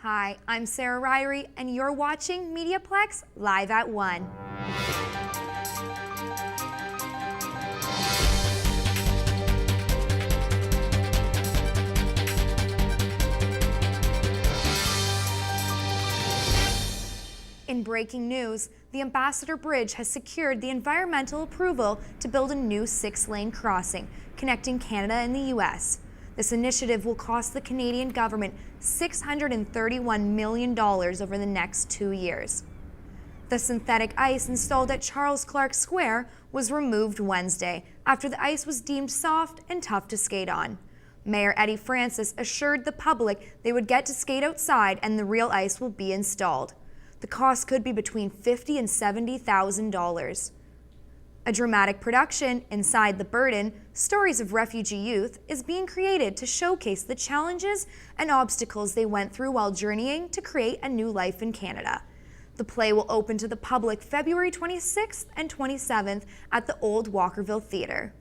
Hi, I'm Sarah Ryrie, and you're watching MediaPlex Live at 1. In breaking news, the Ambassador Bridge has secured the environmental approval to build a new 6-lane crossing connecting Canada and the U.S. This initiative will cost the Canadian government $631 million over the next 2 years. The synthetic ice installed at Charles Clark Square was removed Wednesday after the ice was deemed soft and tough to skate on. Mayor Eddie Francis assured the public they would get to skate outside and the real ice will be installed. The cost could be between $50,000 and $70,000. A dramatic production, Inside the Burden, Stories of Refugee Youth, is being created to showcase the challenges and obstacles they went through while journeying to create a new life in Canada. The play will open to the public February 26th and 27th at the Old Walkerville Theatre.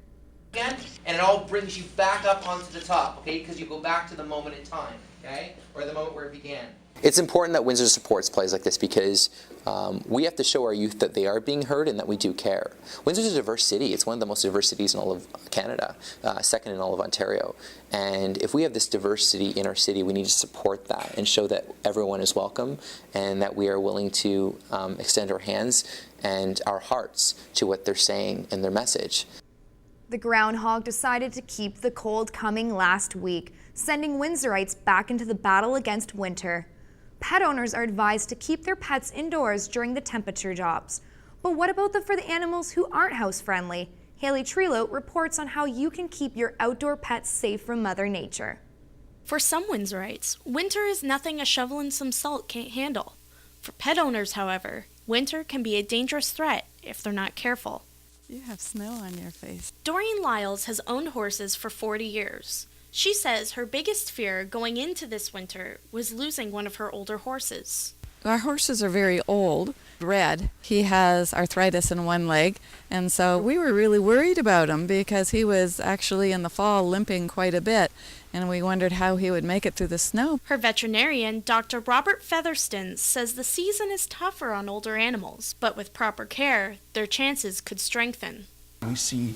And it all brings you back up onto the top, okay? Because you go back to the moment in time, okay? Or the moment where it began. It's important that Windsor supports plays like this because we have to show our youth that they are being heard and that we do care. Windsor's a diverse city. It's one of the most diverse cities in all of Canada, second in all of Ontario. And if we have this diversity in our city, we need to support that and show that everyone is welcome and that we are willing to extend our hands and our hearts to what they're saying in their message. The groundhog decided to keep the cold coming last week, sending Windsorites back into the battle against winter. Pet owners are advised to keep their pets indoors during the temperature drops. But what about for the animals who aren't house-friendly? Haley Trelow reports on how you can keep your outdoor pets safe from Mother Nature. For some Windsorites, winter is nothing a shovel and some salt can't handle. For pet owners, however, winter can be a dangerous threat if they're not careful. You have snow on your face. Doreen Lyles has owned horses for 40 years. She says her biggest fear going into this winter was losing one of her older horses. Our horses are very old. Red, he has arthritis in one leg, and so we were really worried about him because he was actually in the fall limping quite a bit, and we wondered how he would make it through the snow. Her veterinarian, Dr. Robert Featherston, says the season is tougher on older animals, but with proper care, their chances could strengthen. We see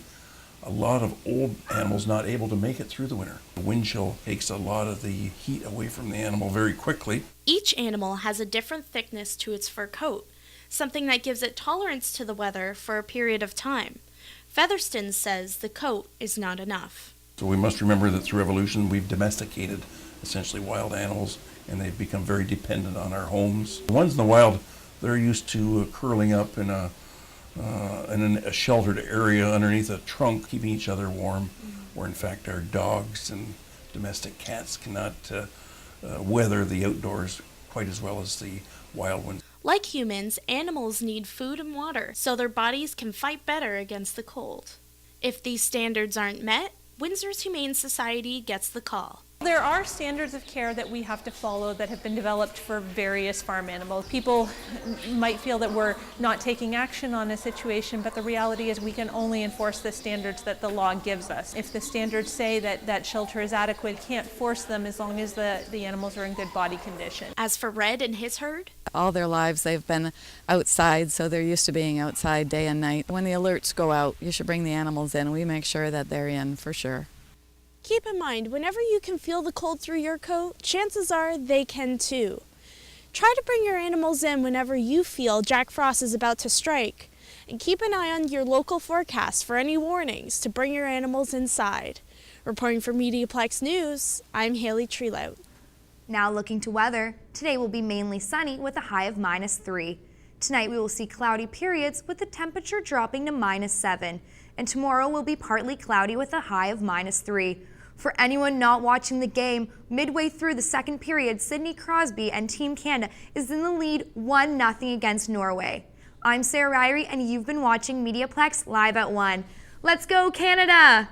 a lot of old animals not able to make it through the winter. The wind chill takes a lot of the heat away from the animal very quickly. Each animal has a different thickness to its fur coat, something that gives it tolerance to the weather for a period of time. Featherston says the coat is not enough. So we must remember that through evolution we've domesticated essentially wild animals and they've become very dependent on our homes. The ones in the wild, they're used to curling up in a sheltered area underneath a trunk, keeping each other warm, where in fact our dogs and domestic cats cannot weather the outdoors quite as well as the wild ones. Like humans, animals need food and water so their bodies can fight better against the cold. If these standards aren't met, Windsor's Humane Society gets the call. There are standards of care that we have to follow that have been developed for various farm animals. People might feel that we're not taking action on a situation, but the reality is we can only enforce the standards that the law gives us. If the standards say that shelter is adequate, can't force them as long as the animals are in good body condition. As for Red and his herd, all their lives they've been outside, so they're used to being outside day and night. When the alerts go out, you should bring the animals in. We make sure that they're in for sure. Keep in mind, whenever you can feel the cold through your coat, chances are they can too. Try to bring your animals in whenever you feel Jack Frost is about to strike, and keep an eye on your local forecast for any warnings to bring your animals inside. Reporting for MediaPlex News, I'm Haley Trelow. Now looking to weather, today will be mainly sunny with a high of -3. Tonight we will see cloudy periods with the temperature dropping to -7, and tomorrow will be partly cloudy with a high of -3. For anyone not watching the game, midway through the second period, Sidney Crosby and Team Canada is in the lead 1-0 against Norway. I'm Sarah Ryrie, and you've been watching MediaPlex Live at 1. Let's go, Canada!